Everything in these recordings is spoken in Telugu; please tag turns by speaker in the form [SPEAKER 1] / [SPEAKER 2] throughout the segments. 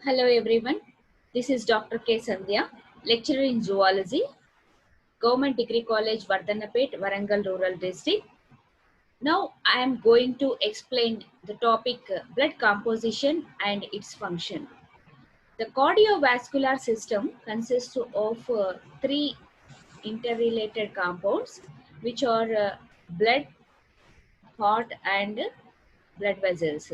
[SPEAKER 1] Hello everyone, this is Dr. K. Sandhya, lecturer in zoology, Government Degree College, Vardhanapet, Warangal Rural District. Now I am going to explain the topic blood composition and its function. The cardiovascular system consists of three interrelated compounds which are blood, heart and blood vessels.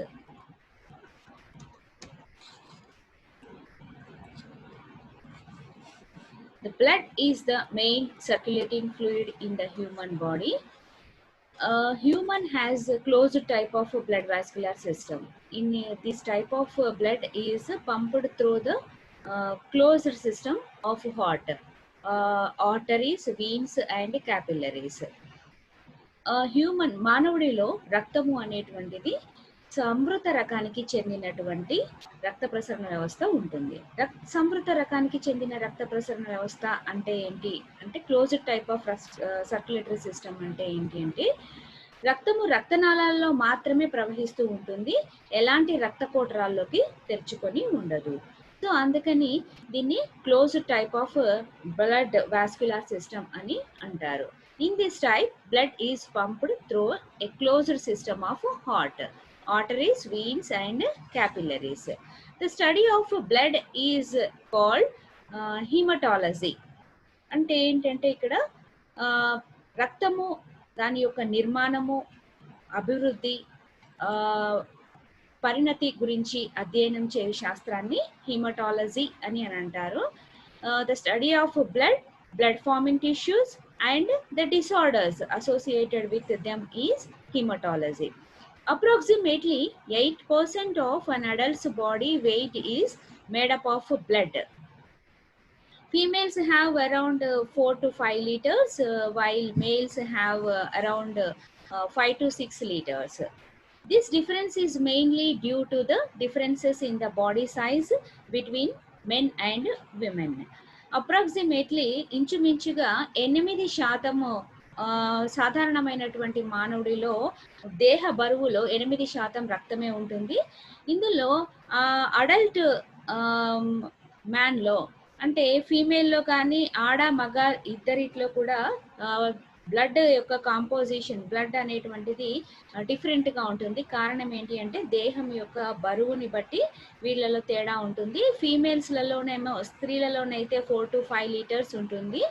[SPEAKER 1] The blood is the main circulating fluid in the human body. A human has a closed type of blood vascular system. In this type of blood is pumped through the closed system of heart, arteries, veins and capillaries. Human మానవుడిలో రక్తము అనేటువంటిది సంవృత రకానికి చెందినటువంటి రక్త ప్రసరణ వ్యవస్థ ఉంటుంది. సంవృత రకానికి చెందిన రక్త ప్రసరణ వ్యవస్థ అంటే ఏంటి అంటే closed type of circulatory system అంటే ఏంటి అంటే రక్తము రక్తనాళాల్లో మాత్రమే ప్రవహిస్తూ ఉంటుంది, ఎలాంటి రక్త కోటరాల్లోకి తెరుచుకొని ఉండదు. సో అందుకని దీన్ని closed type of blood vascular system అని అంటారు. In this type, blood is pumped through a closed system of heart, arteries, veins and capillaries. The study of blood is called hematology. అంటే ఏంటంటే ఇక్కడ రక్తము దాని యొక్క నిర్మాణము, అభివృద్ధి, పరిణతి గురించి అధ్యయనం చేయు శాస్త్రాన్ని హీమటాలజీ అని అంటారు. The study of blood forming tissues and the disorders associated with them is hematology. Approximately 8% of an adult's body weight is made up of blood. Females have around 4 to 5 liters, while males have around 5 to 6 liters. This difference is mainly due to the differences in the body size between men and women. Approximately ఇంచుమించుగా 8% సాధారణమైనటువంటి మానవుడిలో దేహ బరువులో 8% రక్తమే ఉంటుంది. ఇందులో అడల్ట్ మ్యాన్లో అంటే ఫీమేల్లో కానీ ఆడ మగ ఇద్దరిట్లో కూడా బ్లడ్ యొక్క కాంపోజిషన్, బ్లడ్ అనేటువంటిది డిఫరెంట్గా ఉంటుంది. కారణం ఏంటి అంటే దేహం యొక్క బరువుని బట్టి వీళ్ళలో తేడా ఉంటుంది. ఫీమేల్స్లలోనేమో స్త్రీలలోనైతే 4 to 5 లీటర్స్ ఉంటుంది,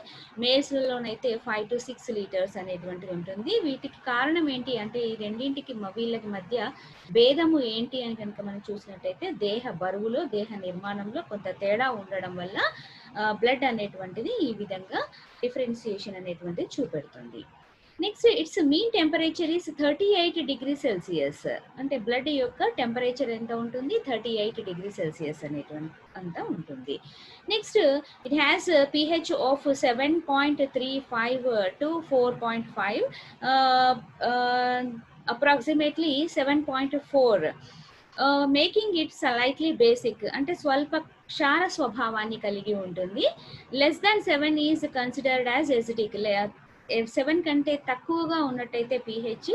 [SPEAKER 1] మేల్స్లలోనైతే 5 to 6 లీటర్స్ అనేటువంటిది ఉంటుంది. వీటికి కారణం ఏంటి అంటే ఈ రెండింటికి వీళ్ళకి మధ్య భేదము ఏంటి అని కనుక మనం చూసినట్టయితే దేహ బరువులో, దేహ నిర్మాణంలో కొంత తేడా ఉండడం వల్ల బ్లడ్ అనేటువంటిది ఈ విధంగా డిఫరెన్సియేషన్ అనేటువంటిది చూపెడుతుంది. Next it's mean temperature is 38 degree Celsius. అంటే బ్లడ్ యొక్క టెంపరేచర్ ఎంత ఉంటుంది? 38 డిగ్రీ సెల్సియస్ అనేటువంటి అంతా ఉంటుంది. Next it has pH of 7.35 to 4.5, approximately 7.4, making it slightly basic అంటే స్వల్ప క్షార స్వభావాన్ని కలిగి ఉంటుంది. Less than 7 is considered as acidic. 7 కంటే తక్కువగా ఉన్నట్టయితే pH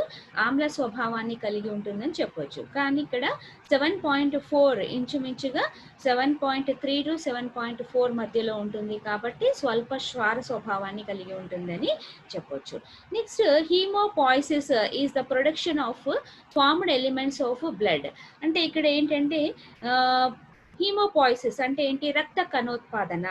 [SPEAKER 1] ఆమ్ల స్వభావాన్ని కలిగి ఉంటుందని చెప్పొచ్చు. కానీ ఇక్కడ 7.4 ఇంచుమించుగా 7.3 to 7.4 మధ్యలో ఉంటుంది కాబట్టి స్వల్ప క్షార స్వభావాన్ని కలిగి ఉంటుందని చెప్పొచ్చు. Next haemopoiesis is the production of formed elements of blood. అంటే ఇక్కడ ఏంటంటే హీమోపాయిసిస్ అంటే ఏంటి? రక్త కణోత్పాదన,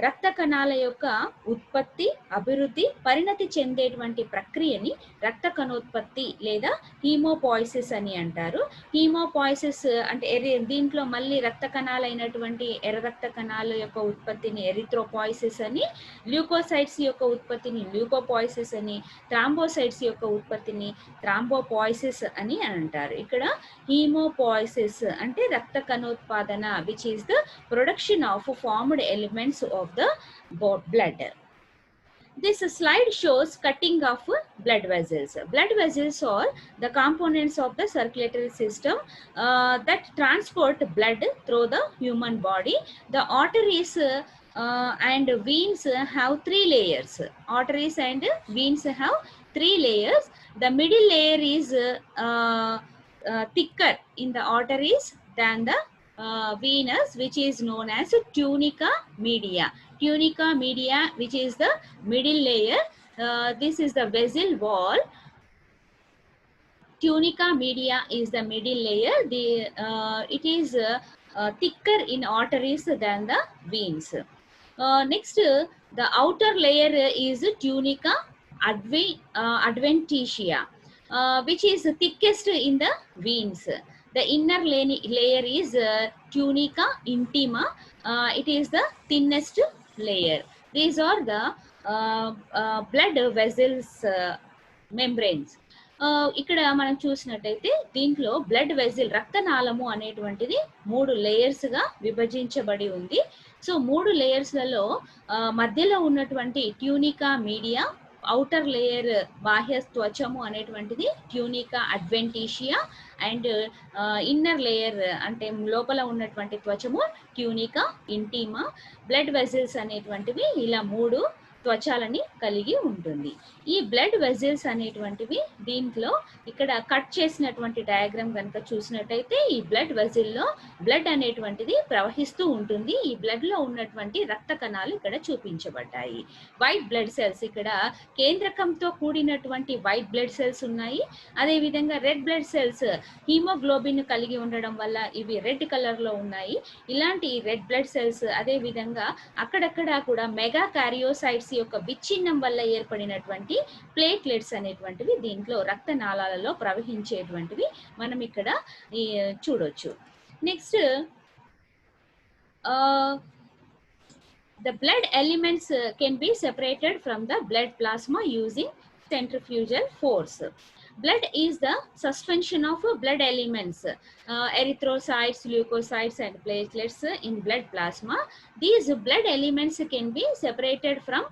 [SPEAKER 1] రక్త కణాల యొక్క ఉత్పత్తి, అభివృద్ధి, పరిణతి చెందేటువంటి ప్రక్రియని రక్త కణోత్పత్తి లేదా హీమోపాయిసిస్ అని అంటారు. హీమోపాయిసిస్ అంటే దీంట్లో మళ్ళీ రక్త కణాలైనటువంటి ఎర్ర రక్త కణాల యొక్క ఉత్పత్తిని ఎరిథ్రోపాయిసిస్ అని, ల్యూకోసైట్స్ యొక్క ఉత్పత్తిని ల్యూకోపాయిసిస్ అని, థ్రాంబోసైట్స్ యొక్క ఉత్పత్తిని థ్రాంబోపాయిసిస్ అని అంటారు. ఇక్కడ హీమోపాయిసిస్ అంటే రక్త కణోత్పాదన, which is the production of formed elements of the blood. This slide shows cutting of blood vessels. Blood vessels are the components of the circulatory system that transport blood through the human body. The arteries and veins have 3 layers. Arteries and veins have 3 layers. The middle layer is thicker in the arteries than the venous, which is known as tunica media. Tunica media, which is the middle layer. This is the vessel wall. Tunica media is the middle layer. It is thicker in arteries than the veins. Next, the outer layer is tunica adventitia, which is thickest in the veins. The inner layer is tunica intima. It is the thinnest layer. These are the blood vessels membranes. ఇక్కడ మనం చూసినట్టయితే దీంట్లో బ్లడ్ వెజిల్ రక్తనాళము అనేటువంటిది 3 లేయర్స్ గా విభజించబడి ఉంది. సో 3 లేయర్స్లలో మధ్యలో ఉన్నటువంటి ట్యూనికా మీడియా, ఔటర్ లేయర్ బాహ్య త్వచము అనేటువంటిది ట్యూనికా అడ్వెంటీషియా, అండ్ ఇన్నర్ లేయర్ అంటే లోపల ఉన్నటువంటి త్వచము ట్యూనికా ఇంటీమా. బ్లడ్ వెజిల్స్ అనేటువంటివి ఇలా 3 త్వచాలని కలిగి ఉంటుంది. ఈ బ్లడ్ వెజిల్స్ అనేటువంటివి దీంట్లో ఇక్కడ కట్ చేసినటువంటి డయాగ్రామ్ కనుక చూసినట్టయితే ఈ బ్లడ్ వెజిల్లో బ్లడ్ అనేటువంటిది ప్రవహిస్తూ ఉంటుంది. ఈ బ్లడ్ లో ఉన్నటువంటి రక్త కణాలు ఇక్కడ చూపించబడ్డాయి. వైట్ బ్లడ్ సెల్స్, ఇక్కడ కేంద్రకంతో కూడినటువంటి వైట్ బ్లడ్ సెల్స్ ఉన్నాయి. అదేవిధంగా రెడ్ బ్లడ్ సెల్స్ హీమోగ్లోబిన్ కలిగి ఉండడం వల్ల ఇవి రెడ్ కలర్ లో ఉన్నాయి. ఇలాంటి రెడ్ బ్లడ్ సెల్స్ అదేవిధంగా అక్కడక్కడ కూడా మెగా క్యారియోసైట్స్ యొక్క విచ్ఛిన్నం వల్ల ఏర్పడినటువంటి ప్లేట్లెట్స్ అనేటువంటివి దీంట్లో రక్తనాళాలలో ప్రవహించేటువంటివి మనం ఇక్కడ చూడొచ్చు. Next, the blood elements can be separated from the blood plasma using centrifugal force. Blood is the suspension of blood elements, erythrocytes, leukocytes and platelets in blood plasma. These blood elements can be separated from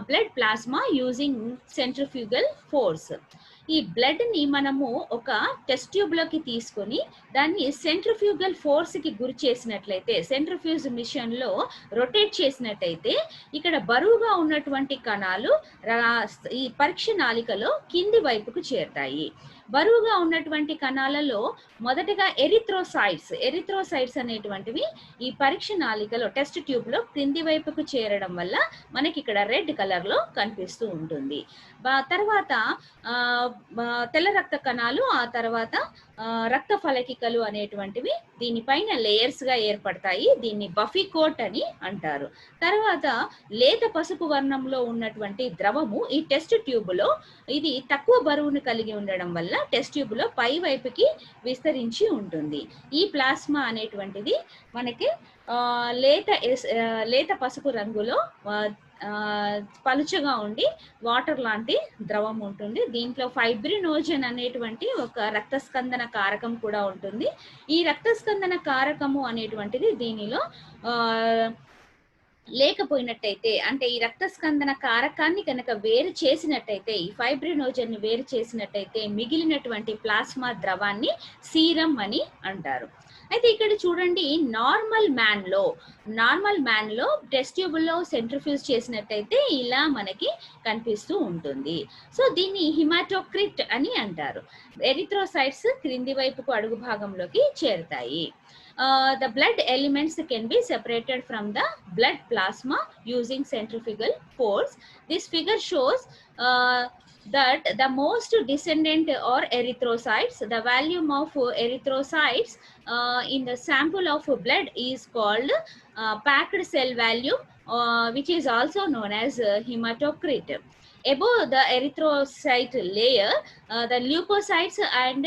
[SPEAKER 1] blood plasma using centrifugal force. ఈ బ్లడ్ ని మనము ఒక టెస్ట్ ట్యూబ్ లోకి తీసుకొని దాన్ని సెంట్రిఫ్యూగల్ ఫోర్స్ కి గురి చేసినట్లయితే, సెంట్రిఫ్యూజ్ మిషన్ లో రొటేట్ చేసినట్టయితే ఇక్కడ బరువుగా ఉన్నటువంటి కణాలు ఈ పరీక్ష నాళికలో కింది వైపుకు చేరుతాయి. బరువుగా ఉన్నటువంటి కణాలలో మొదటగా ఎరిథ్రోసైట్స్ అనేటువంటివి ఈ పరీక్ష నాళికలో టెస్ట్ ట్యూబ్ లో క్రింది వైపుకు చేరడం వల్ల మనకి ఇక్కడ రెడ్ కలర్ లో కనిపిస్తూ ఉంటుంది. తర్వాత తెల్ల రక్త కణాలు, ఆ తర్వాత రక్త ఫలకికలు అనేటువంటివి దీనిపైన లేయర్స్ గా ఏర్పడతాయి. దీన్ని బఫీ కోట్ అని అంటారు. తర్వాత లేత పసుపు వర్ణంలో ఉన్నటువంటి ద్రవము ఈ టెస్ట్ ట్యూబ్ లో ఇది తక్కువ బరువును కలిగి ఉండడం వల్ల టెస్ట్ ట్యూబ్ లో పై వైపుకి విస్తరించి ఉంటుంది. ఈ ప్లాస్మా అనేటువంటిది మనకి లేత పసుపు రంగులో పలుచగా ఉండి వాటర్ లాంటి ద్రవం ఉంటుంది. దీంట్లో ఫైబ్రినోజన్ అనేటువంటి ఒక రక్తస్కందన కారకం కూడా ఉంటుంది. ఈ రక్తస్కందన కారకము అనేటువంటిది దీనిలో లేకపోయినట్టయితే, అంటే ఈ రక్తస్కందన కారకాన్ని కనుక వేరు చేసినట్టయితే, ఈ ఫైబ్రినోజన్ ని వేరు చేసినట్టయితే మిగిలినటువంటి ప్లాస్మా ద్రవాన్ని సీరం అని అంటారు. అయితే ఇక్కడ చూడండి, నార్మల్ మ్యాన్ లో టెస్ట్ ట్యూబ్ లో సెంట్రిఫ్యూజ్ చేసినట్టయితే ఇలా మనకి కనిపిస్తూ ఉంటుంది. సో దీన్ని హిమాటోక్రిట్ అని అంటారు. ఎరిథ్రోసైట్స్ క్రింది వైపుకు అడుగు భాగంలోకి చేరుతాయి. The blood elements can be separated from the blood plasma using centrifugal force. This figure shows that the most descendant are erythrocytes. The volume of erythrocytes in the sample of blood is called packed cell volume, which is also known as hematocrit. Above the erythrocyte layer, the leukocytes and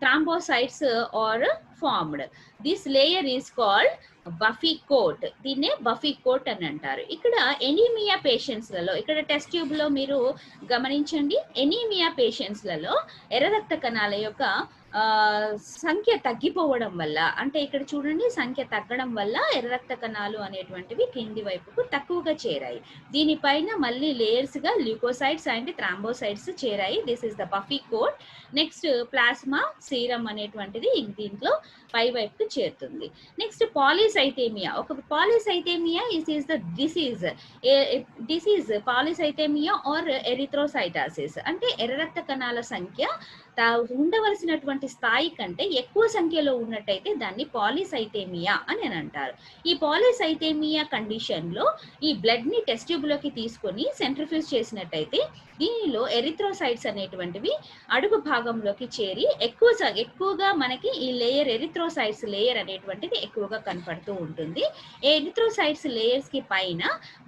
[SPEAKER 1] thrombocytes are formed. This layer is called buffy coat. దీన్నే బఫీ కోట్ అని అంటారు. ఇక్కడ ఎనీమియా పేషెంట్స్లలో, ఇక్కడ టెస్ట్ ట్యూబ్ లో మీరు గమనించండి, ఎనీమియా పేషెంట్స్లలో ఎర్ర రక్త కణాల యొక్క సంఖ్య తగ్గిపోవడం వల్ల, అంటే ఇక్కడ చూడండి సంఖ్య తగ్గడం వల్ల ఎర్ర రక్త కణాలు అనేటువంటివి కింది వైపుకు తక్కువగా చేరాయి. దీనిపైన మళ్ళీ లేయర్స్ గా ల్యూకోసైట్స్ అండ్ థ్రాంబోసైట్స్ చేరాయి. This is the buffy coat. Next plasma serum అనేటువంటిది దీంట్లో పై వైపుకు చేరుతుంది. Next polycythemia. ఒక polycythemia is the disease polycythemia or erythrocytosis, అంటే ఎర్ర రక్త కణాల సంఖ్య ఉండవలసినటువంటి స్థాయి కంటే ఎక్కువ సంఖ్యలో ఉన్నట్టయితే దాన్ని పాలిసైథేమియా అని అంటారు. ఈ పాలిసైథేమియా కండిషన్లో ఈ బ్లడ్ని టెస్ట్ ట్యూబ్లోకి తీసుకొని సెంట్రిఫ్యూజ్ చేసినట్టయితే దీనిలో ఎరిథ్రోసైట్స్ అనేటువంటివి అడుగు భాగంలోకి చేరి ఎక్కువగా మనకి ఈ లేయర్ ఎరిథ్రోసైట్స్ లేయర్ అనేటువంటిది ఎక్కువగా కనపడుతూ ఉంటుంది. ఎరిథ్రోసైట్స్ లేయర్స్ కి పైన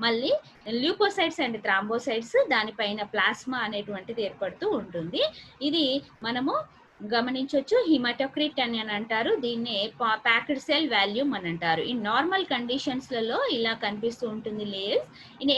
[SPEAKER 1] మళ్ళీ ల్యూకోసైట్స్ అండ్ థ్రాంబోసైట్స్, దానిపైన ప్లాస్మా అనేటువంటిది ఏర్పడుతూ ఉంటుంది. ఇది మనము గమనించవచ్చు. హిమాటోక్రిట్ అని అంటారు, దీన్నే ప్యాక్డ్ సెల్ వాల్యూమ్ అని అంటారు. ఈ నార్మల్ కండిషన్స్లలో ఇలా కనిపిస్తూ ఉంటుంది లేయర్స్. ఇన్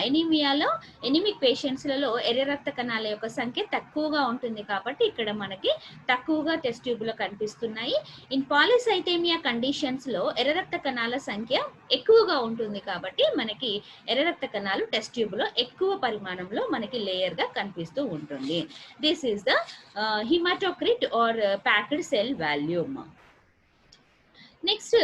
[SPEAKER 1] ఎనీమియాలో ఎనిమిక్ పేషెంట్స్లలో ఎర్ర రక్త కణాల యొక్క సంఖ్య తక్కువగా ఉంటుంది కాబట్టి ఇక్కడ మనకి తక్కువగా టెస్ట్ ట్యూబ్లో కనిపిస్తున్నాయి. ఇన్ పాలిసైథేమియా కండిషన్స్లో ఎర్ర రక్త కణాల సంఖ్య ఎక్కువగా ఉంటుంది కాబట్టి మనకి ఎర్ర రక్త కణాలు టెస్ట్ ట్యూబ్లో ఎక్కువ పరిమాణంలో మనకి లేయర్గా కనిపిస్తూ ఉంటుంది. This is the hematocrit or packed cell volume. Next,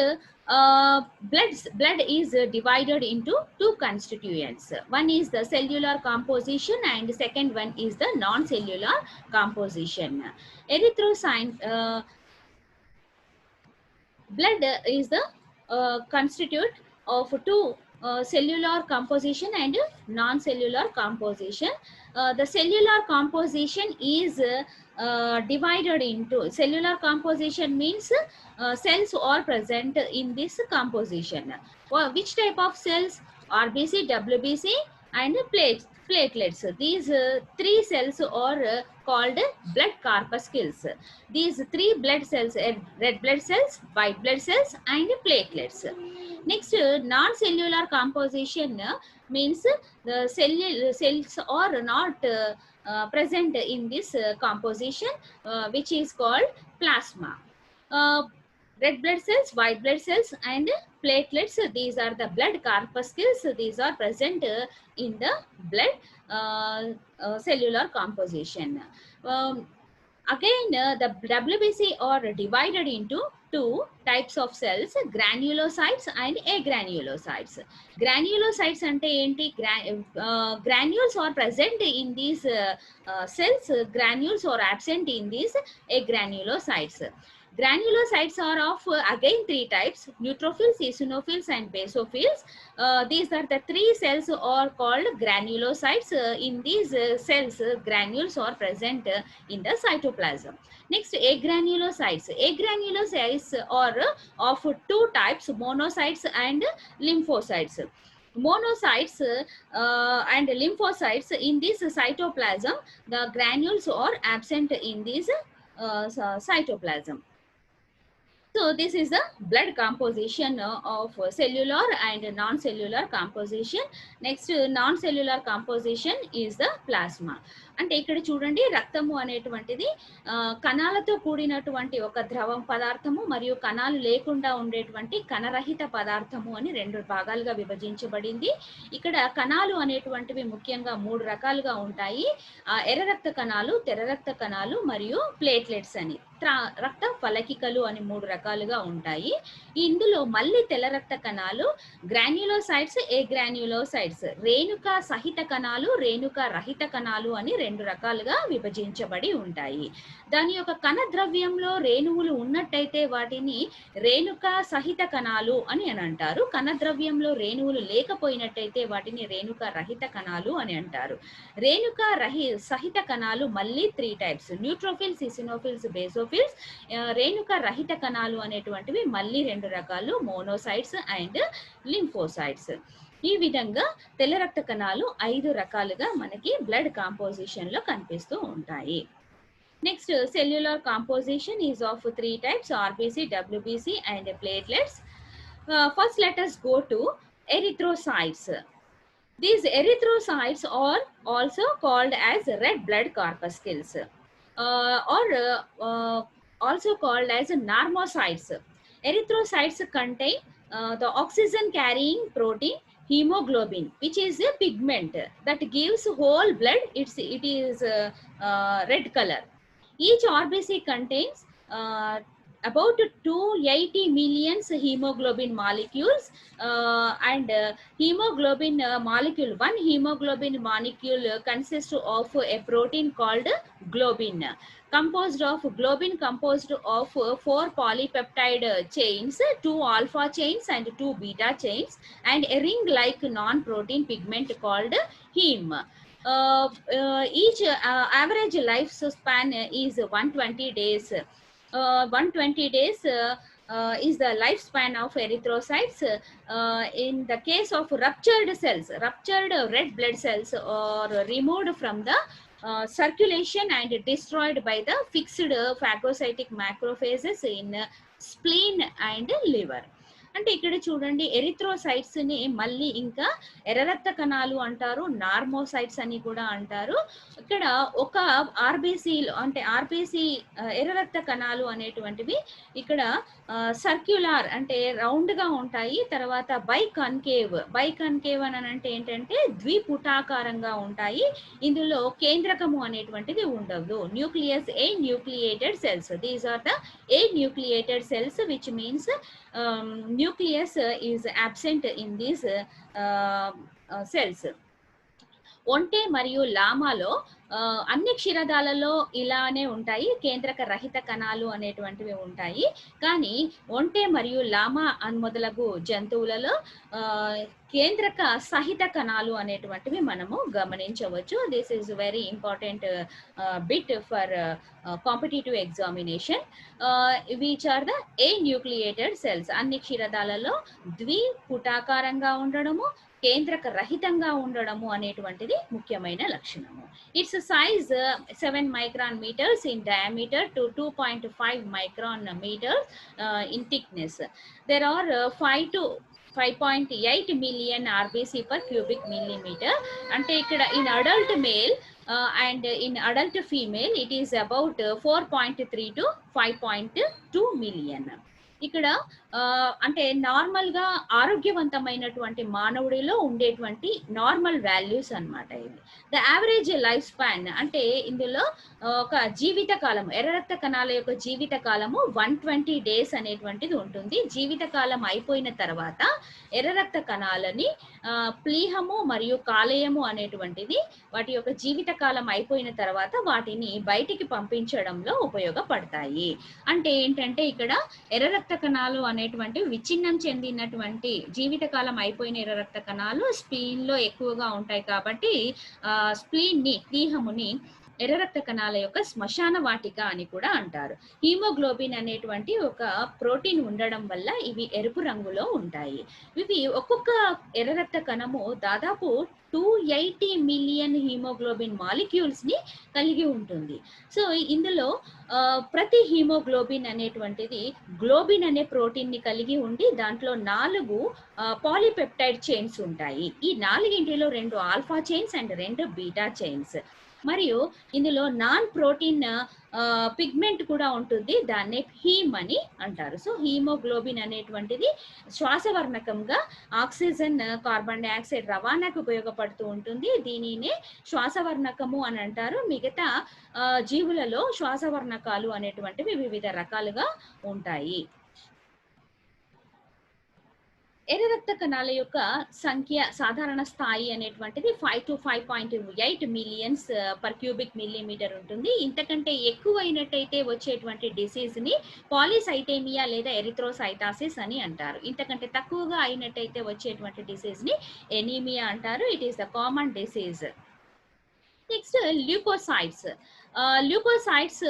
[SPEAKER 1] blood is divided into two constituents. One is the cellular composition and second one is the non-cellular composition. Erythrocyte, blood is the constitute of two cellular composition and non-cellular composition. The cellular composition is divided into, cellular composition means cells are present in this composition. Which type of cells? RBC, WBC and platelets. These three cells are called blood corpuscles. These three blood cells, red blood cells, white blood cells and platelets. Next, non-cellular composition means the cells are not present in this composition, which is called plasma. Red blood cells, white blood cells and platelets, these are the blood corpuscles. These are present in the blood cellular composition. Again, the WBC are divided into two types of cells, granulocytes and agranulocytes. Granulocytes ante enti? Granules are present in these cells. Granules are absent in these agranulocytes. Granulocytes are of again three types: neutrophils, eosinophils and basophils. These are the three cells are called granulocytes. In these cells, granules are present in the cytoplasm. Next, agranulocytes. Agranulocytes are of two types: monocytes and lymphocytes. Monocytes and lymphocytes, in this cytoplasm, the granules are absent in this cytoplasm. So this is the blood composition of cellular and non-cellular composition. Next, non-cellular composition is the plasma. అంటే ఇక్కడ చూడండి, రక్తము అనేటువంటిది కణాలతో కూడినటువంటి ఒక ద్రవం పదార్థము మరియు కణాలు లేకుండా ఉండేటువంటి కణరహిత పదార్థము అని రెండు భాగాలుగా విభజించబడింది. ఇక్కడ కణాలు అనేటువంటివి ముఖ్యంగా మూడు రకాలుగా ఉంటాయి: ఎర్ర రక్త కణాలు, తెర్ర రక్త కణాలు మరియు ప్లేట్లెట్స్ అని, రక్త ఫలకికలు అని మూడు రకాలుగా ఉంటాయి. ఇందులో మళ్ళీ తెల్ల రక్త కణాలు గ్రాన్యులోసైట్స్, ఏగ్రాన్యులోసైట్స్, రేణుక సహిత కణాలు, రేణుక రహిత కణాలు అని రెండు రకాలుగా విభజించబడి ఉంటాయి. దాని యొక్క కణ ద్రవ్యంలో రేణువులు ఉన్నట్టయితే వాటిని రేణుక సహిత కణాలు అని అంటారు. కణ ద్రవ్యంలో రేణువులు లేకపోయినట్టయితే వాటిని రేణుక రహిత కణాలు అని అంటారు. రేణుక సహిత కణాలు మళ్ళీ three types: neutrophils, eosinophils, basophils. Renuka రహిత కణాలు అనేటువంటివి మళ్ళీ రెండు రకాలు: మోనోసైట్స్ అండ్ లింఫోసైట్స్. ఈ విధంగా తెల్ల రక్త కణాలు ఐదు రకాలుగా మనకి బ్లడ్ కాంపోజిషన్ లో కనిపిస్తూ ఉంటాయి. Next, cellular composition is of three types: RBC, WBC and platelets. First let us go to erythrocytes. These erythrocytes are also called as red blood corpuscles or also called as normocytes. Erythrocytes contain the oxygen carrying protein hemoglobin, which is a pigment that gives whole blood it is red color. Each RBC contains about 280 million hemoglobin molecules, and hemoglobin molecule, one hemoglobin molecule consists of a protein called globin, composed of four polypeptide chains, two alpha chains and two beta chains, and a ring like non-protein pigment called heme. Each average lifespan is 120 days. 120 days is the lifespan of erythrocytes. In the case of ruptured cells, ruptured red blood cells are removed from the circulation and destroyed by the fixed phagocytic macrophages in spleen and liver. అంటే ఇక్కడ చూడండి, ఎరిథ్రోసైట్స్ ని మళ్ళీ ఇంకా ఎర్ర రక్త కణాలు అంటారు, నార్మోసైట్స్ అని కూడా అంటారు. ఇక్కడ ఒక ఆర్బీసీ అంటే ఆర్బీసీ ఎర్ర రక్త కణాలు అనేటువంటివి ఇక్కడ సర్క్యులార్ అంటే రౌండ్ గా ఉంటాయి. తర్వాత బైకన్కేవ్ అని అంటే ఏంటంటే ద్విపుటాకారంగా ఉంటాయి. ఇందులో కేంద్రకము అనేటువంటిది ఉండదు. Nucleus anucleated cells, these are the anucleated cells, which means nucleus is absent in these cells. ఒంటె మరియు లామాలో అన్ని క్షీరదాలలో ఇలానే ఉంటాయి, కేంద్రక రహిత కణాలు అనేటువంటివి ఉంటాయి. కానీ ఒంటె మరియు లామా మొదలగు జంతువులలో కేంద్రక సహిత కణాలు అనేటువంటివి మనము గమనించవచ్చు. This is very important bit for competitive examination. Which are the anucleated cells, అన్ని క్షీరదాలలో ద్విపుటాకారంగా ఉండడము, కేంద్రక రహితంగా ఉండడము అనేటువంటిది ముఖ్యమైన లక్షణము. It's size 7 micron meters in diameter to 2.5 micron meters in thickness. There are 5 to 5.8 million RBC per cubic millimeter. అంటే ఇక్కడ in adult male and in adult female it is about 4.3 to 5.2 million. ఇక్కడ అంటే నార్మల్ గా ఆరోగ్యవంతమైనటువంటి మానవుడిలో ఉండేటువంటి నార్మల్ వాల్యూస్ అన్నమాట ఇది. ద యావరేజ్ లైఫ్ స్పాన్ అంటే ఇందులో ఒక జీవిత కాలం, ఎర్ర రక్త కణాల యొక్క జీవిత కాలము 120 days అనేటువంటిది ఉంటుంది. జీవిత కాలం అయిపోయిన తర్వాత ఎర్ర రక్త కణాలని ప్లీహము మరియు కాలేయము అనేటువంటిది వాటి యొక్క జీవిత కాలం అయిపోయిన తర్వాత వాటిని బయటికి పంపించడంలో ఉపయోగపడతాయి. అంటే ఏంటంటే ఇక్కడ ఎర్ర రక్త కణాలు అనేటువంటి విచ్ఛిన్నం చెందినటువంటి జీవితకాలం అయిపోయిన ఎర్ర రక్త కణాలు స్ప్లీన్ లో ఎక్కువగా ఉంటాయి. కాబట్టి స్ప్లీన్ ని, ప్లీహముని ఎర్ర రక్త కణాల యొక్క శ్మశాన వాటిక అని కూడా అంటారు. హీమోగ్లోబిన్ అనేటువంటి ఒక ప్రోటీన్ ఉండడం వల్ల ఇవి ఎరుపు రంగులో ఉంటాయి. ఇవి ఒక్కొక్క ఎర్ర రక్త కణము దాదాపు 280 million హీమోగ్లోబిన్ మాలిక్యూల్స్ ని కలిగి ఉంటుంది. సో ఇందులో ప్రతి హీమోగ్లోబిన్ అనేటువంటిది గ్లోబిన్ అనే ప్రోటీన్ ని కలిగి ఉండి దాంట్లో 4 పాలీపెప్టైడ్ చైన్స్ ఉంటాయి. ఈ 4గింటిలో 2 alpha chains and 2 beta chains. మరియు ఇందులో నాన్ ప్రోటీన్ పిగ్మెంట్ కూడా ఉంటుంది, దాన్నే హీమ్ అని అంటారు. సో హీమోగ్లోబిన్ అనేటువంటిది శ్వాసవర్ణకంగా ఆక్సిజన్, కార్బన్ డైఆక్సైడ్ రవాణాకు ఉపయోగపడుతూ ఉంటుంది. దీనినే శ్వాసవర్ణకము అని అంటారు. మిగతా జీవులలో శ్వాసవర్ణకాలు అనేటువంటివి వివిధ రకాలుగా ఉంటాయి. ఎర్ర రక్త కణాల యొక్క సంఖ్య సాధారణ స్థాయి అనేటువంటిది 5 to 5.8 millions per cubic millimeter ఉంటుంది. ఇంతకంటే ఎక్కువైనట్టయితే వచ్చేటువంటి డిసీజ్ ని పాలిసైటేమియా లేదా ఎరిథ్రోసైటాసిస్ అని అంటారు. ఇంతకంటే తక్కువగా అయినట్టయితే వచ్చేటువంటి డిసీజ్ ని ఎనీమియా అంటారు. It is the common disease. Next leukocytes. Leukocytes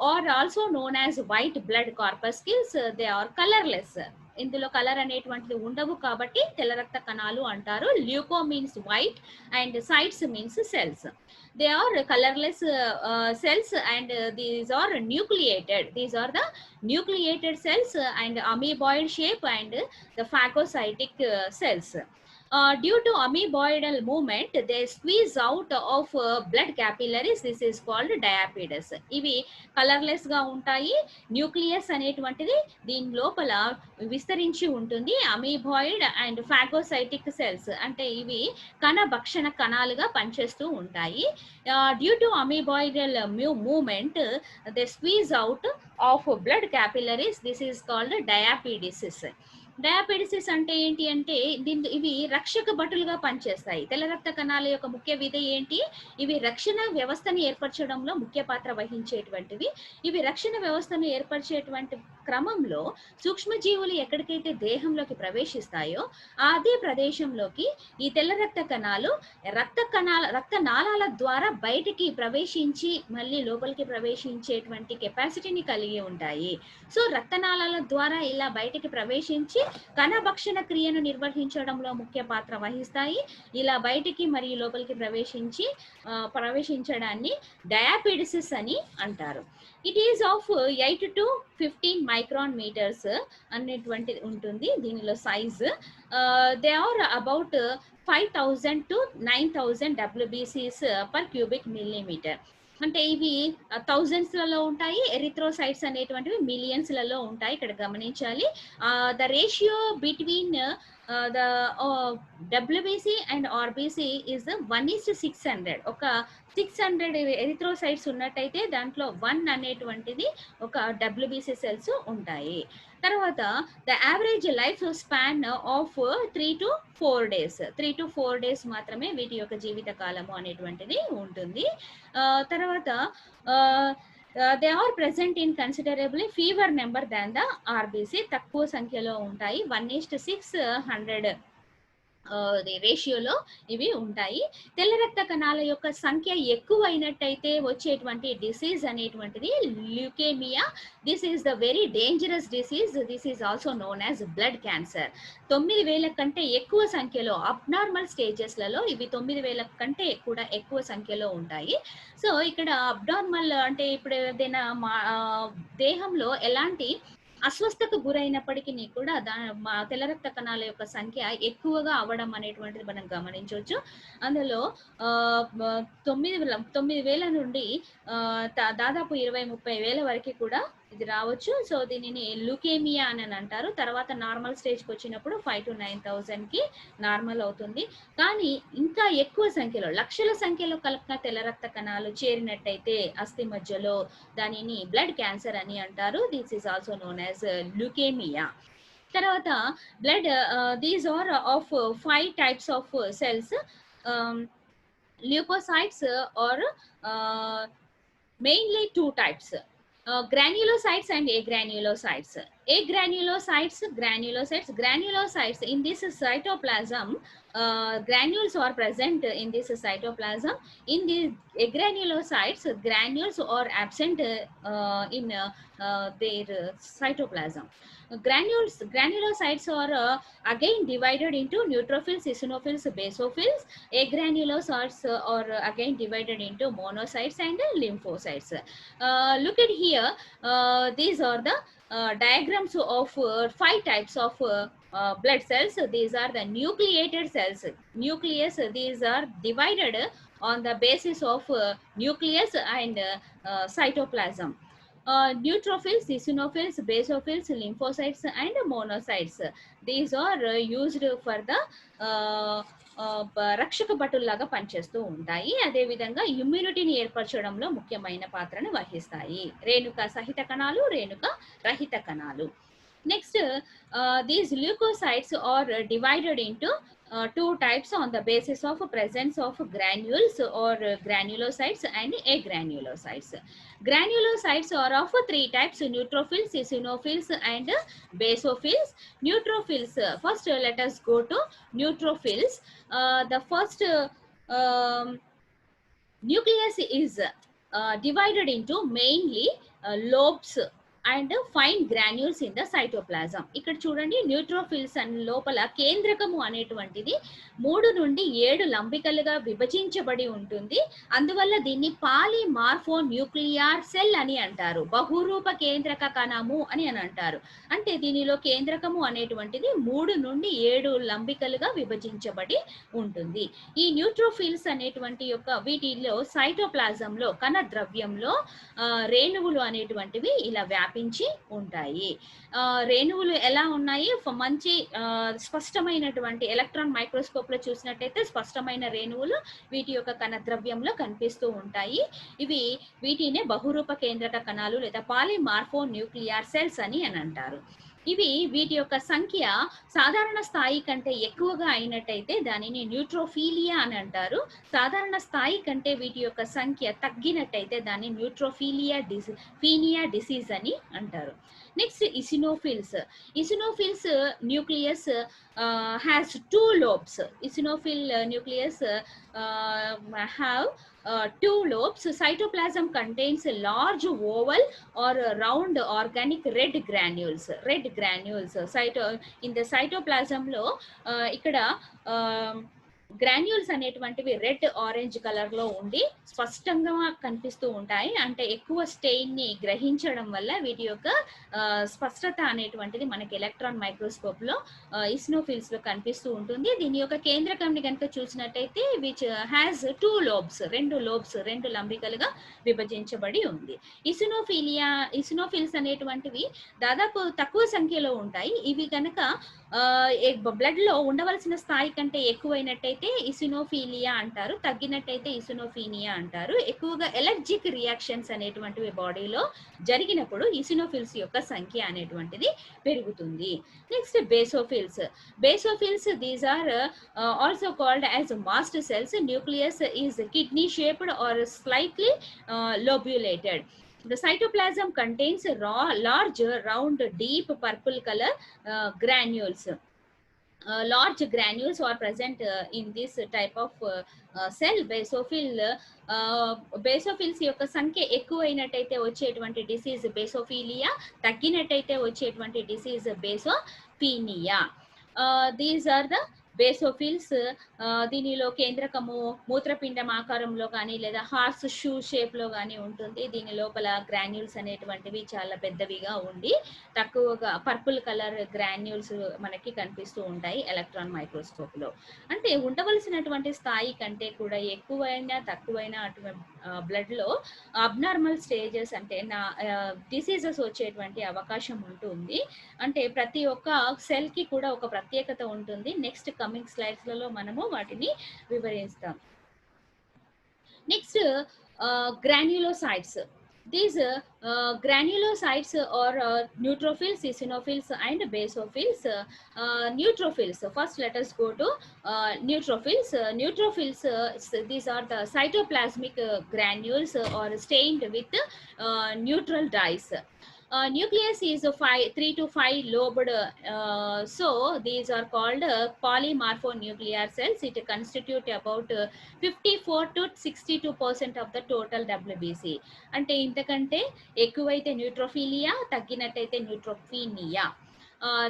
[SPEAKER 1] are also known as white blood corpuscles. They are colorless. ఇందులో కలర్ అనేటువంటిది ఉండవు కాబట్టి తెల్ల రక్త కణాలు అంటారు. Leuco means white and cytes means cells. They are colourless cells and these are nucleated. These are the nucleated cells and amoeboid shape and the phagocytic cells. Due to amoeboidal movement, they squeeze out of blood capillaries. This is called diapides. ఇవి కలర్లెస్ గా ఉంటాయి. న్యూక్లియస్ అనేటువంటిది దీని లోపల విస్తరించి ఉంటుంది. అమీబాయిడ్ అండ్ ఫాగోసైటిక్ సెల్స్ అంటే ఇవి కణ భక్షణ కణాలుగా పనిచేస్తూ ఉంటాయి. Due to amoeboidal movement they squeeze out of blood capillaries. This is called diapedesis. Diapedesis అంటే ఏంటి అంటే ఇవి రక్షక భటులుగా పనిచేస్తాయి. తెల్ల రక్త కణాల యొక్క ముఖ్య విధి ఏంటి? ఇవి రక్షణ వ్యవస్థను ఏర్పరచడంలో ముఖ్య పాత్ర వహించేటువంటివి. ఇవి రక్షణ వ్యవస్థను ఏర్పరిచేటువంటి క్రమంలో సూక్ష్మజీవులు ఎక్కడికైతే దేహంలోకి ప్రవేశిస్తాయో అదే ప్రదేశంలోకి ఈ తెల్ల రక్త కణాలు రక్త నాళాల ద్వారా బయటికి ప్రవేశించి మళ్ళీ లోపలికి ప్రవేశించేటువంటి కెపాసిటీని కలిగి ఉంటాయి. సో రక్తనాళాల ద్వారా ఇలా బయటికి ప్రవేశించి కణభక్షణ క్రియను నిర్వహించడంలో ముఖ్య పాత్ర వహిస్తాయి. ఇలా బయటికి మరియు లోపలికి ప్రవేశించడాన్ని డయాపిడిసిస్ అని అంటారు. It is of 8 to 15 micron meters అనేటువంటి ఉంటుంది దీనిలో size. They are about 5000 to 9000 WBCs per cubic millimeter. అంటే ఇవి థౌజండ్స్లలో ఉంటాయి. ఎరిథ్రోసైట్స్ అనేటువంటివి మిలియన్స్లలో ఉంటాయి. ఇక్కడ గమనించాలి. The ratio between the WBC and RBC is 1:600. ఒక 600 ఎరిథ్రోసైట్స్ ఉన్నట్టయితే దాంట్లో 1 అనేటువంటిది ఒక WBC సెల్స్ ఉంటాయి. తర్వాత the average life span of 3 to 4 days. 3 to 4 days మాత్రమే వీటి యొక్క జీవిత కాలము అనేటువంటిది ఉంటుంది. తర్వాత they are present in considerably fewer number than the RBC. తక్కువ సంఖ్యలో ఉంటాయి. 1:600 రేషియోలో ఇవి ఉంటాయి. తెల్ల రక్త కణాల యొక్క సంఖ్య ఎక్కువైనట్టయితే వచ్చేటువంటి డిసీజ్ అనేటువంటిది leukaemia. This is the very dangerous disease. This is also known as blood cancer. 9000 కంటే ఎక్కువ సంఖ్యలో అబ్నార్మల్ స్టేజెస్లలో ఇవి 9000 కంటే కూడా ఎక్కువ సంఖ్యలో ఉంటాయి. సో ఇక్కడ అబ్నార్మల్ అంటే ఇప్పుడు ఏదైనా దేహంలో ఎలాంటి అస్వస్థతకు గురైనప్పటికీ కూడా తెల్ల రక్త కణాల యొక్క సంఖ్య ఎక్కువగా అవ్వడం అనేటువంటిది మనం గమనించవచ్చు. అందులో 9,000 నుండి దాదాపు 20-30,000 వరకు కూడా ఇది రావచ్చు. సో దీనిని లుకేమియా అని అంటారు. తర్వాత నార్మల్ స్టేజ్కి వచ్చినప్పుడు 5,000 to 9,000కి నార్మల్ అవుతుంది. కానీ ఇంకా ఎక్కువ సంఖ్యలో లక్షల సంఖ్యలో కలిపిన తెల్ల రక్త కణాలు చేరినట్టయితే అస్థి మధ్యలో దానిని బ్లడ్ క్యాన్సర్ అని అంటారు. This is also known as leukaemia. తర్వాత blood these are of 5 types of cells. Leucocytes are mainly 2 types. Granulocytes and agranulocytes. Granulocytes in this cytoplasm, granules are present in this cytoplasm. In the agranulocytes, granules are absent in their cytoplasm. Granulocytes are again divided into neutrophils, eosinophils, basophils. Agranulocytes are again divided into monocytes and lymphocytes. Look at here. These are the diagrams of 5 types of blood cells. These are the nucleated cells. Nucleus, these are divided on the basis of nucleus and cytoplasm. Neutrophils, eosinophils, basophils, lymphocytes and monocytes. These are used for the రక్షక భటుల్లాగా పనిచేస్తూ ఉంటాయి. అదేవిధంగా ఇమ్యూనిటీని ఏర్పరచడంలో ముఖ్యమైన పాత్రను వహిస్తాయి. రేణుక సహిత కణాలు, రేణుక రహిత కణాలు. Next these leukocytes are divided into 2 types on the basis of presence of granules or granulocytes and agranulocytes. Granulocytes are of 3 types: neutrophils, eosinophils and basophils. Neutrophils, first let us go to neutrophils. The first nucleus is divided into mainly lobes and fine granules in the cytoplasm. ఇక్కడ చూడండి, న్యూట్రోఫిల్స్ అని లోపల కేంద్రకము అనేటువంటిది 3 నుండి 7 లంబికలుగా విభజించబడి ఉంటుంది. అందువల్ల దీన్ని పాలిమార్ఫో న్యూక్లియర్ సెల్ అని అంటారు. బహురూప కేంద్రక కణము అని అంటారు. అంటే దీనిలో కేంద్రకము అనేటువంటిది 3 నుండి 7 లంబికలుగా విభజించబడి ఉంటుంది. ఈ న్యూట్రోఫిల్స్ అనేటువంటి యొక్క వీటిలో సైటోప్లాజంలో కణ ద్రవ్యంలో రేణువులు అనేటువంటివి ఇలా వ్యాపించి ఉంటాయి. రేణువులు ఎలా ఉన్నాయి? మంచి స్పష్టమైనటువంటి ఎలక్ట్రాన్ మైక్రోస్కోప్ లో చూసినట్టయితే స్పష్టమైన రేణువులు వీటి యొక్క కణ ద్రవ్యంలో కనిపిస్తూ ఉంటాయి. వీటినే బహురూప కేంద్రక కణాలు లేదా పాలిమార్ఫో న్యూక్లియర్ సెల్స్ అని అంటారు. వీటి యొక్క సంఖ్య సాధారణ స్థాయి కంటే ఎక్కువగా అయినట్టయితే దానిని న్యూట్రోఫీలియా అని అంటారు. సాధారణ స్థాయి కంటే వీటి యొక్క సంఖ్య తగ్గినట్టయితే దాన్ని న్యూట్రోఫీలియా డిసీజ్ అని అంటారు. Next eosinophils. Eosinophils nucleus has 2 lobes. Eosinophil nucleus have 2 lobes. Cytoplasm contains a large oval or round organic red granules. In the cytoplasm lo ikkada granules అనేటువంటివి రెడ్ ఆరెంజ్ కలర్ లో ఉండి స్పష్టంగా కనిపిస్తూ ఉంటాయి. అంటే ఎక్కువ స్టెయిన్ ని గ్రహించడం వల్ల వీటి యొక్క స్పష్టత అనేటువంటిది మనకి ఎలక్ట్రాన్ మైక్రోస్కోప్ లో ఇసినోఫిల్స్ లో కనిపిస్తూ ఉంటుంది. దీని యొక్క కేంద్రకంని కనుక చూసినట్టయితే విచ్ హ్యాస్ 2 lobes, 2 lobes, 2 లంబికలుగా విభజించబడి ఉంది. ఇసినోఫిల్స్ అనేటువంటివి దాదాపు తక్కువ సంఖ్యలో ఉంటాయి. ఇవి కనుక బ్లడ్ లో ఉండవలసిన స్థాయి కంటే ఎక్కువైనట్టయితే ఇసినోఫీలియా అంటారు, తగ్గినట్టయితే ఇసినోఫీనియా అంటారు. ఎక్కువగా ఎలర్జిక్ రియాక్షన్స్ అనేటువంటివి బాడీలో జరిగినప్పుడు ఇసినోఫిల్స్ యొక్క సంఖ్య అనేటువంటిది పెరుగుతుంది. Next basophils these are also called as mast cells. Nucleus is kidney shaped or slightly lobulated. The cytoplasm contains large, round, deep purple color granules. Large granules are present in this type of cell. బేసోఫిల్స్ యొక్క సంఖ్య ఎక్కువైనట్టయితే వచ్చేటువంటి డిసీజ్ బేసోఫీలియా, తగ్గినట్టయితే వచ్చేటువంటి disease basopenia. These are the basophils. దీనిలో కేంద్రకము మూత్రపిండం ఆకారంలో కానీ లేదా హార్స్ షూ షేప్ లో కానీ ఉంటుంది. దీని లోపల గ్రాన్యూల్స్ అనేటువంటివి చాలా పెద్దవిగా ఉండి తక్కువగా పర్పుల్ కలర్ గ్రాన్యూల్స్ మనకి కనిపిస్తూ ఉంటాయి ఎలక్ట్రాన్ మైక్రోస్కోప్ లో. అంటే ఉండవలసినటువంటి స్థాయి కంటే కూడా ఎక్కువైనా తక్కువైనా బ్లడ్ లో అబ్నార్మల్ స్టేజెస్ అంటే డిసీజెస్ వచ్చేటువంటి అవకాశం ఉంటుంది. అంటే ప్రతి ఒక్క సెల్ కి కూడా ఒక ప్రత్యేకత ఉంటుంది. నెక్స్ట్ కమింగ్ స్లైడ్స్ లలో మనము వాటిని వివరిస్తాం. Next granulocytes. These granulocytes are neutrophils, eosinophils and basophils. Neutrophils. First let us go to neutrophils. Neutrophils, these are the cytoplasmic granules or stained with neutral dyes. Nucleus is 3 to 5 lobed, so these are called polymorphonuclear cells. It constitute about 54 to 62% of the total WBC. అంటే ఇంతకంటే ఎక్కువైతే న్యూట్రోఫిలియా, తగ్గినట్టయితే neutropenia.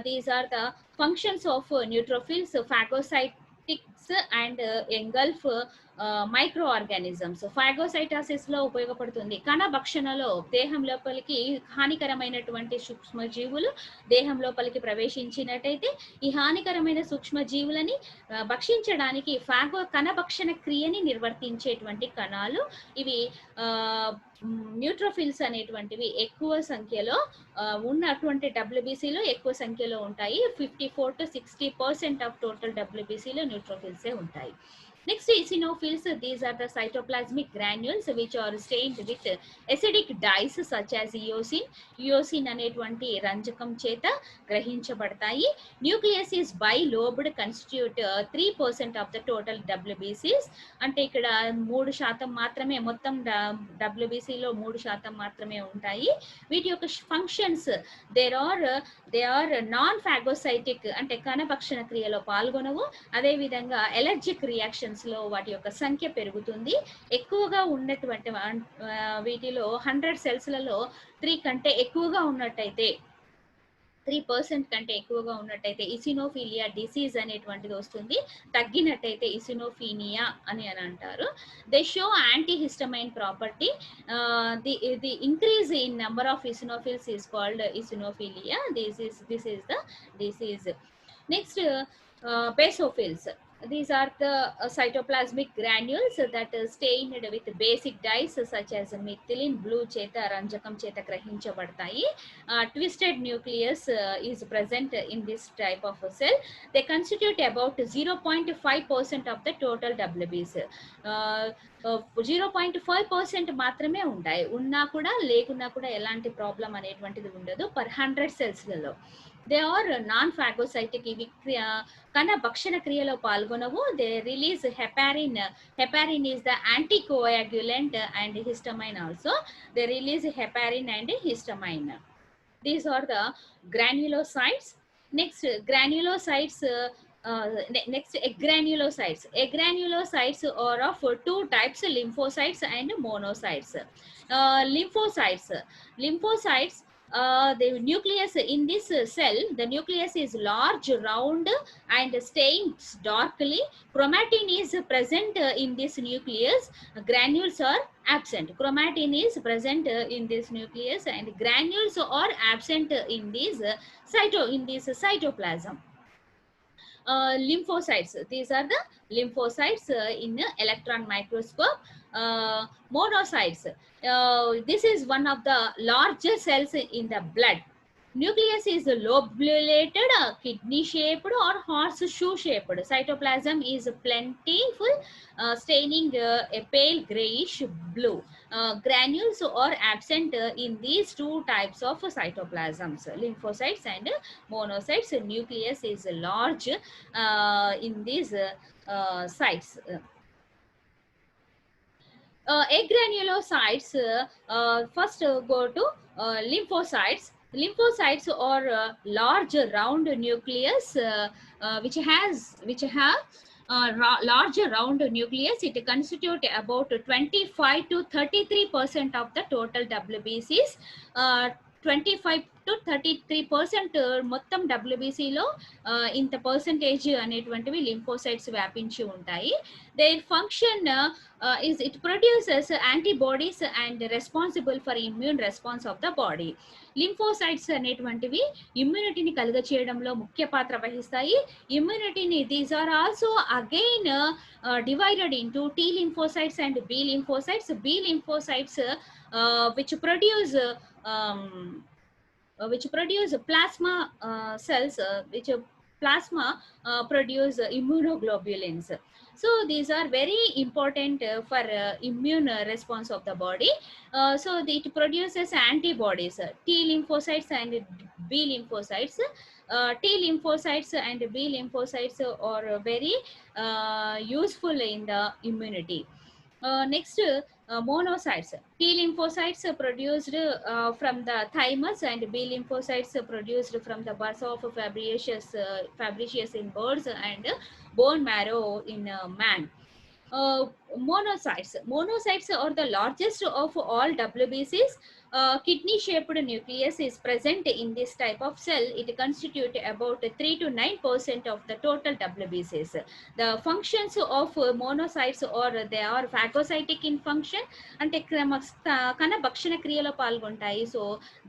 [SPEAKER 1] These are the functions of neutrophils: phagocytics and engulf micro organisms. Phagocytosis లో ఉపయోగపడుతుంది. కణ భక్షణలో దేహం లోపలికి హానికరమైనటువంటి సూక్ష్మజీవులు దేహం లోపలికి ప్రవేశించినట్టయితే ఈ హానికరమైన సూక్ష్మజీవులని భక్షించడానికి కణ భక్షణ క్రియని నిర్వర్తించేటువంటి కణాలు ఇవి న్యూట్రోఫిల్స్ అనేటువంటివి ఎక్కువ సంఖ్యలో ఉన్నటువంటి డబ్ల్యూబీసీలో ఎక్కువ సంఖ్యలో ఉంటాయి. 54 to 60% ఆఫ్ టోటల్ డబ్ల్యూబీసీలో న్యూట్రోఫిల్సే ఉంటాయి. Next, eosinophils. These are the cytoplasmic granules which are stained with acidic dyes such as eosin. Eosin అనేటువంటి రంజకం చేత గ్రహించబడతాయి. Nucleus is bilobed, constitute 3% of the total WBCs. అంటే ఇక్కడ 3% మాత్రమే, మొత్తం WBCలో 3% మాత్రమే ఉంటాయి. వీటి యొక్క functions they are non phagocytic, అంటే కణభక్షణ క్రియలో పాల్గొనవు. అదేవిధంగా ఎలర్జిక్ రియాక్షన్ పాపులేషన్స్లో వాటి యొక్క సంఖ్య పెరుగుతుంది. ఎక్కువగా ఉన్నటువంటి వీటిలో 100 సెల్స్లలో 3 కంటే ఎక్కువగా ఉన్నట్టయితే 3% కంటే ఎక్కువగా ఉన్నట్టయితే ఇసినోఫీలియా డిసీజ్ అనేటువంటిది వస్తుంది. తగ్గినట్టయితే ఇసినోఫీనియా అని అంటారు. They show antihistamine property. The increase in number of eosinophils is called eosinophilia. This is the disease. Next basophils. These are the cytoplasmic granules that stained with basic dyes such as methylene, blue cheta, ranjakam cheta grahinchabadtayi. Twisted nucleus is present in this type of a cell. They constitute about 0.5% of the total WBC. 0.5% మాత్రమే ఉంటాయి. ఉన్నా కూడా లేకున్నా కూడా ఎలాంటి ప్రాబ్లం అనేటువంటిది ఉండదు per 100 సెల్స్లలో. They are non phagocytic. ఇవి కణ భక్షణ క్రియలో పాల్గొనవు. They release heparin. Heparin is the anticoagulant and histamine also. They release heparin and histamine. These are the granulocytes. Next granulocytes. Next agranulocytes. Agranulocytes are of two types, lymphocytes and monocytes. Lymphocytes, the nucleus in this cell, the nucleus is large, round and stains darkly. Chromatin is present in this nucleus. Granules are absent. Chromatin is present in this nucleus and granules are absent in this cytoplasm. Lymphocytes. These are the lymphocytes in electron microscope. Monocytes. This is one of the largest cells in the blood. Nucleus is lobulated, kidney shaped or horseshoe shaped. Cytoplasm is plentiful, staining a pale grayish blue. Granules are absent in these two types of cytoplasms, lymphocytes and monocytes. Nucleus is large in these sites. Agranulocytes, first go to lymphocytes. Lymphocytes are large round nucleus which have large round nucleus. It constitute about 25 to 33% of the total WBCs. 25 to 33% మొత్తం WBCలో ఇంత పర్సంటేజ్ అనేటువంటివి లింఫోసైట్స్ వ్యాపించి ఉంటాయి. Their function is it produces antibodies and responsible for immune response of the body. Lymphocytes అనేటువంటివి ఇమ్యూనిటీని కలుగ చేయడంలో ముఖ్య పాత్ర వహిస్తాయి. ఇమ్యూనిటీని these are also again divided into T lymphocytes and B lymphocytes. B lymphocytes which produce plasma cells, which plasma produce immunoglobulins. So these are very important for immune response of the body. So it produces antibodies, T lymphocytes and B lymphocytes. T lymphocytes and B lymphocytes are very useful in the immunity. Next, monocytes. T lymphocytes produced from the thymus and B lymphocytes produced from the bursa of Fabricius in birds and bone marrow in man. Monocytes are the largest of all WBCs. Kidney shaped nucleus is present in this type of cell. It constitutes about 3 to 9% of the total WBCs. The functions of monocytes are they are phagocytic in function and కణ భక్షణ క్రియలో పాల్గొంటాయి. So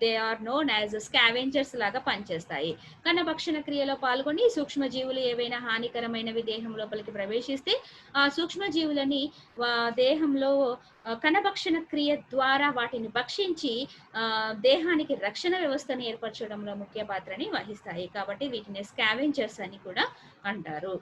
[SPEAKER 1] they are known as scavengers లాగా పనిచేస్తాయి. కణ భక్షణ క్రియలో పాల్గొని సూక్ష్మజీవులు ఏవైనా హానికరమైనవి దేహం లోపలికి ప్రవేశిస్తే ఆ సూక్ష్మజీవులని దేహంలో కణభక్షణ క్రియ ద్వారా వాటిని భక్షించి దేహానికి రక్షణ వ్యవస్థను ఏర్పరచడంలో ముఖ్య పాత్రని వహిస్తాయి. కాబట్టి వీటిని స్కావెంజర్స్ అని కూడా అంటారు.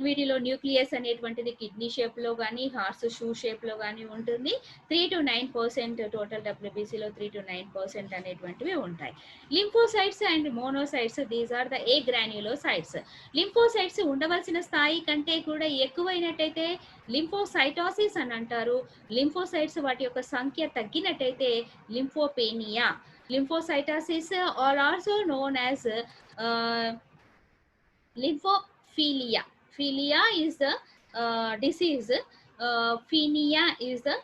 [SPEAKER 1] వీటిలో న్యూక్లియస్ అనేటువంటిది కిడ్నీ షేప్ లో కానీ హార్స్ షూ షేప్ లో కానీ ఉంటుంది. 3 to 9% టోటల్ WBCలో 3 to 9% అనేటువంటివి ఉంటాయి. Lymphocytes and monocytes, these are the agranulocytes. Lymphocytes ఉండవలసిన స్థాయి కంటే కూడా ఎక్కువైనట్టయితే లింఫోసైటోసిస్ అని అంటారు. లింఫోసైట్స్ వాటి యొక్క సంఖ్య తగ్గినట్టయితే lymphopenia. Lymphocytosis are also known as lymphophilia. Philia is the disease. Phenea is the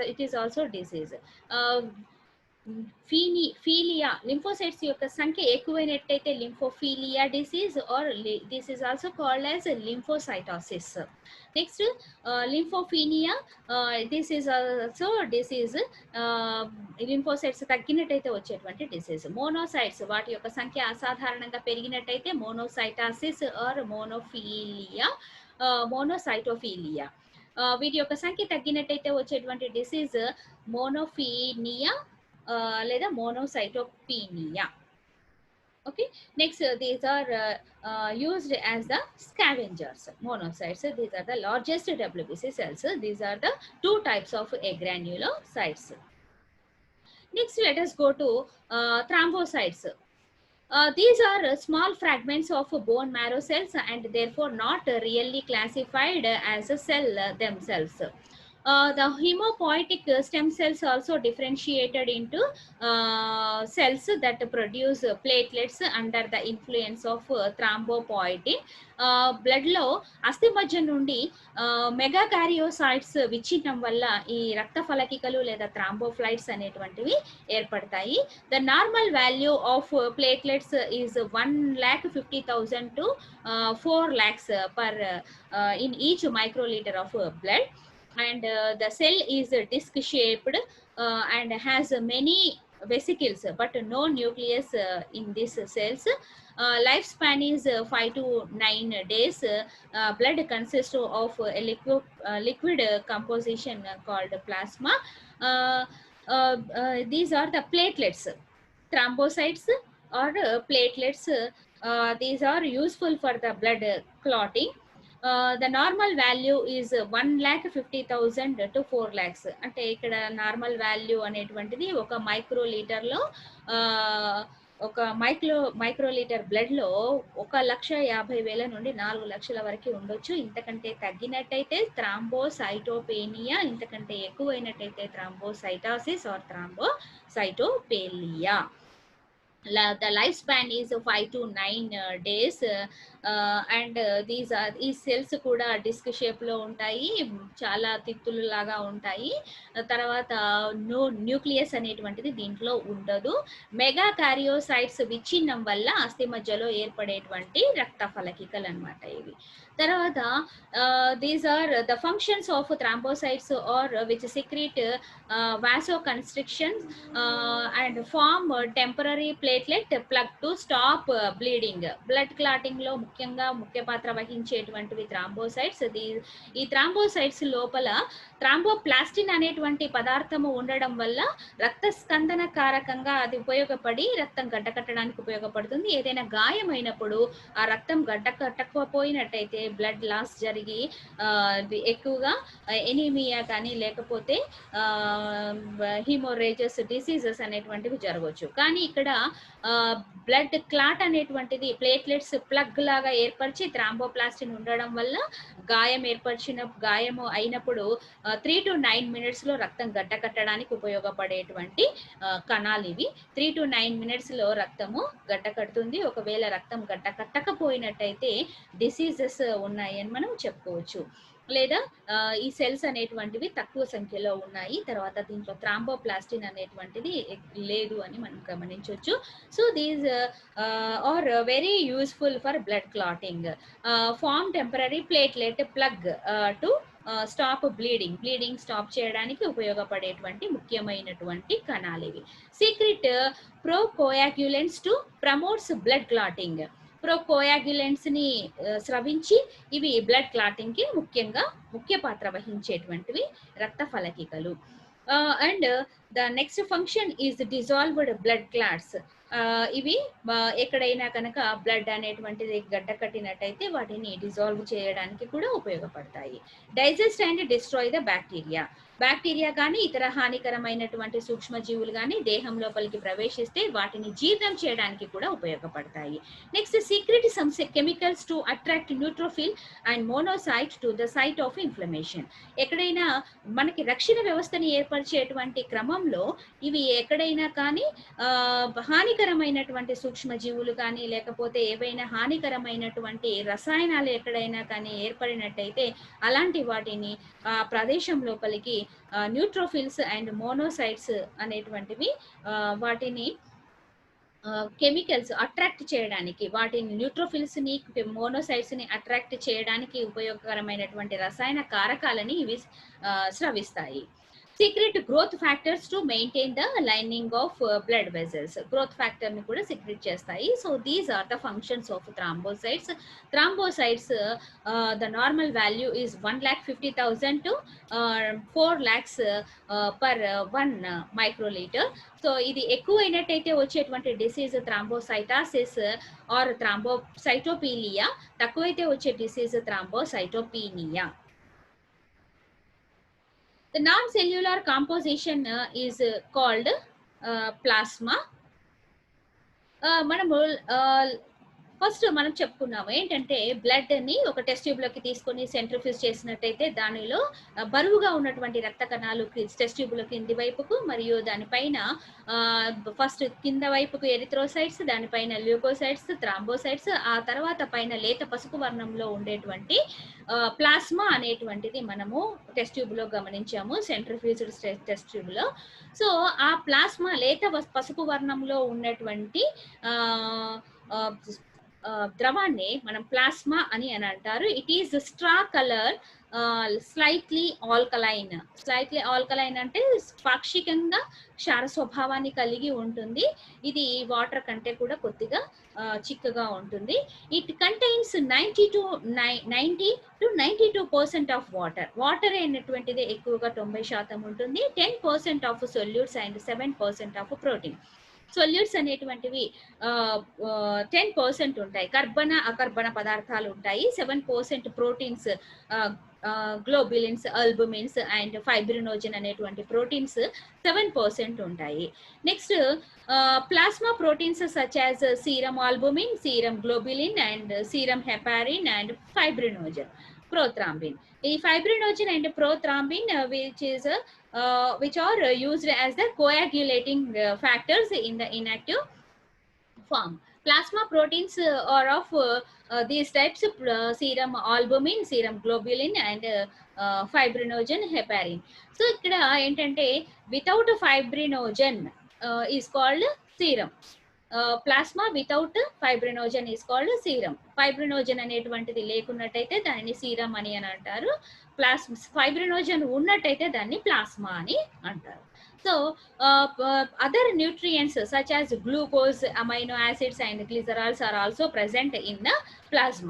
[SPEAKER 1] it is also disease. uh, philia lymphocytes యొక్క సంఖ్య ఎక్కువైనట్టయితే lymphophilia disease or this is also called as lymphocytosis. Next lymphopenia, this is also disease. Lymphocytes తగ్గినట్టయితే వచ్చేటువంటి డిసీజ్. మోనోసైట్స్ వాటి యొక్క సంఖ్య అసాధారణంగా పెరిగినట్టయితే మోనోసైటాసిస్ ఆర్ మోనోఫీలియా, మోనోసైటోఫీలియా. వీటి యొక్క సంఖ్య తగ్గినట్టయితే వచ్చేటువంటి డిసీజ్ మోనోఫీనియా లేదా మోనోసైటోపీనియా. Okay, next these are used as the scavengers. Monocytes, these are the largest WBC cells. These are the two types of agranulocytes. Next, let us go to thrombocytes. These are small fragments of bone marrow cells and therefore not really classified as a cell themselves. The hemopoietic stem cells also differentiated into cells that produce platelets under the influence of thrombopoietin. Blood లో అస్థి మధ్య నుండి మెగాకారియోసైట్స్ విచ్ఛిన్నం వల్ల ఈ రక్త ఫలకికలు లేదా థ్రాంబోఫ్లైట్స్ అనేటువంటివి ఏర్పడతాయి. The normal value of platelets is 1,50,000 to 4 lakhs per in each microliter of blood. And the cell is disc shaped and has many vesicles but no nucleus in these cells. Lifespan is 5 to 9 days. Blood consists of a liquid composition called plasma. These are the platelets. Thrombocytes or platelets, these are useful for the blood clotting. The normal value is 1,50,000 to 4 lakhs. అంటే ఇక్కడ నార్మల్ వాల్యూ అనేటువంటిది ఒక మైక్రోలీటర్లో ఒక మైక్రోలీటర్ బ్లడ్లో 1,50,000 నుండి 4 లక్షల వరకు ఉండొచ్చు. ఇంతకంటే తగ్గినట్టయితే థ్రాంబోసైటోపేనియా, ఇంతకంటే ఎక్కువైనట్టయితే thrombocytosis or thrombocytophilia. The lifespan is 5 to 9 days. And ఈ సెల్స్ కూడా డిస్క్ షేప్లో ఉంటాయి, చాలా తిత్తులు లాగా ఉంటాయి. తర్వాత న్యూక్లియస్ అనేటువంటిది దీంట్లో ఉండదు. మెగా కారియోసైట్స్ విచ్ఛిన్నం వల్ల అస్థి మధ్యలో ఏర్పడేటువంటి రక్త ఫలకికలు అనమాట ఇవి. తర్వాత these are the functions of thrombocytes are which secrete vasoconstriction and form temporary platelet plug to stop bleeding. Blood clotting లో ముఖ్య పాత్ర వహించేటువంటివి థ్రాంబోసైట్స్. ఈ థ్రాంబోసైట్స్ లోపల థ్రాంబోప్లాస్టిన్ అనేటువంటి పదార్థము ఉండడం వల్ల రక్త స్కందన కారకంగా అది ఉపయోగపడి రక్తం గడ్డకట్టడానికి ఉపయోగపడుతుంది. ఏదైనా గాయమైనప్పుడు ఆ రక్తం గడ్డకట్టకపోయినట్టయితే బ్లడ్ లాస్ జరిగి ఎక్కువగా ఎనీమియా కానీ లేకపోతే హీమోరేజస్ డిసీజెస్ అనేటువంటివి జరగవచ్చు. కానీ ఇక్కడ బ్లడ్ క్లాట్ అనేటువంటిది ప్లేట్లెట్స్ ప్లగ్ లాగా ఏర్పరిచి థ్రాంబోప్లాస్టిన్ ఉండడం వల్ల గాయము అయినప్పుడు 3 to 9 minutes లో రక్తం గడ్డకట్టడానికి ఉపయోగపడేటువంటి కణాలు ఇవి. 3 to 9 minutes లో రక్తము గడ్డకడుతుంది. ఒకవేళ రక్తం గడ్డకట్టకపోయినట్టయితే డిసీజెస్ ఉన్నాయని మనం చెప్పుకోవచ్చు. లేదా ఈ సెల్స్ అనేటువంటివి తక్కువ సంఖ్యలో ఉన్నాయి. తర్వాత దీంట్లో థ్రాంబోప్లాస్టిన్ అనేటువంటిది లేదు అని మనం గమనించవచ్చు. So these are very useful for blood clotting. Form temporary platelet plug to stop bleeding stop చేయడానికి ఉపయోగపడేటువంటి ముఖ్యమైనటువంటి కణాలు ఇవి. Secrete procoagulants to promotes blood clotting. Procoagulants ని స్రవించి ఇవి బ్లడ్ క్లాటింగ్ కి ముఖ్య పాత్ర వహించేటువంటివి రక్త ఫలకికలు. And the next function is dissolved blood clots. ఇవి ఎక్కడైనా కనుక బ్లడ్ అనేటువంటిది గడ్డ కట్టినట్టయితే వాటిని డిజాల్వ్ చేయడానికి కూడా ఉపయోగపడతాయి. Digest and destroy the bacteria. Bacteria కానీ ఇతర హానికరమైనటువంటి సూక్ష్మజీవులు కానీ దేహం లోపలికి ప్రవేశిస్తే వాటిని జీర్ణం చేయడానికి కూడా ఉపయోగపడతాయి. Next, secrete some chemicals to attract neutrophil and monocyte to the site of inflammation. ఎక్కడైనా మనకి రక్షణ వ్యవస్థని ఏర్పరిచేటువంటి క్రమంలో ఇవి ఎక్కడైనా కానీ హానికరమైనటువంటి సూక్ష్మజీవులు కానీ లేకపోతే ఏవైనా హానికరమైనటువంటి రసాయనాలు ఎక్కడైనా కానీ ఏర్పడినట్టయితే అలాంటి వాటిని ఆ ప్రదేశం లోపలికి న్యూట్రోఫిల్స్ అండ్ మోనోసైట్స్ అనేటువంటివి వాటిని కెమికల్స్ అట్రాక్ట్ చేయడానికి, వాటిని న్యూట్రోఫిల్స్ ని మోనోసైట్స్ ని అట్రాక్ట్ చేయడానికి ఉపయోగకరమైనటువంటి రసాయన కారకాలని ఇవి స్రవిస్తాయి. Secrete growth factors to maintain the lining of blood vessels. Growth factor ని కూడా సీక్రెట్ చేస్తాయి. So these are the functions of thrombocytes. Thrombocytes the normal value is 1,50,000 to 4 lakhs per 1 microliter. So ఇది ఎక్కువైనట్టయితే వచ్చేటువంటి డిసీజ్ థ్రాంబోసైటాసిస్ ఆర్ థ్రాంబోసైటోపీలియా, తక్కువైతే వచ్చే disease thrombocytopenia. The non-cellular composition is called plasma. మనము ఫస్ట్ మనం చెప్పుకున్నాము ఏంటంటే బ్లడ్ ని ఒక టెస్ట్ ట్యూబ్ లోకి తీసుకొని సెంట్రిఫ్యూజ్ చేసినట్టయితే దానిలో బరువుగా ఉన్నటువంటి రక్త కణాలు టెస్ట్ ట్యూబ్ లో కింది వైపుకు మరియు దానిపైన ఫస్ట్ కింద వైపుకు ఎరిథ్రోసైట్స్, దానిపైన ల్యూకోసైట్స్, థ్రాంబోసైట్స్, ఆ తర్వాత పైన లేత పసుపు వర్ణంలో ఉండేటువంటి ప్లాస్మా అనేటువంటిది మనము టెస్ట్ ట్యూబ్ లో గమనించాము, సెంట్రిఫ్యూజ్డ్ టెస్ట్ ట్యూబ్ లో. సో ఆ ప్లాస్మా లేత పసుపు వర్ణంలో ఉన్నటువంటి ద్రవాన్ని మనం ప్లాస్మా అని అంటారు. It is straw colour, slightly alkaline. Slightly alkaline అంటే పాక్షికంగా క్షార స్వభావాన్ని కలిగి ఉంటుంది. ఇది వాటర్ కంటే కూడా కొద్దిగా చిక్కగా ఉంటుంది. It contains 90 to 92% of water. Water అనేటువంటిది ఎక్కువగా 90% ఉంటుంది. 10% of solutes and 7% of protein. Solutes అనేటువంటివి 10% ఉంటాయి, కర్బన అకర్బన పదార్థాలు ఉంటాయి. 7% ప్రోటీన్స్, గ్లోబులిన్స్, అల్బుమిన్స్ అండ్ ఫైబ్రినోజన్ అనేటువంటి ప్రోటీన్స్ 7% ఉంటాయి. Next, plasma proteins such as serum albumin, serum globulin and serum heparin and fibrinogen, prothrombin. The fibrinogen and prothrombin which are used as the coagulating factors in the inactive form. Plasma proteins are of these types: serum albumin, serum globulin and fibrinogen heparin. So ikkada entante without fibrinogen is called serum. Plasma without fibrinogen is called serum. Fibrinogen అనేటువంటిది లేకున్నట్టయితే దానిని సీరం అని అంటారు. ఫైబ్రినోజన్ ఉన్నట్టయితే దాన్ని ప్లాస్మా అని అంటారు. So other nutrients such as glucose, amino acids and glycerols are also present in the plasma.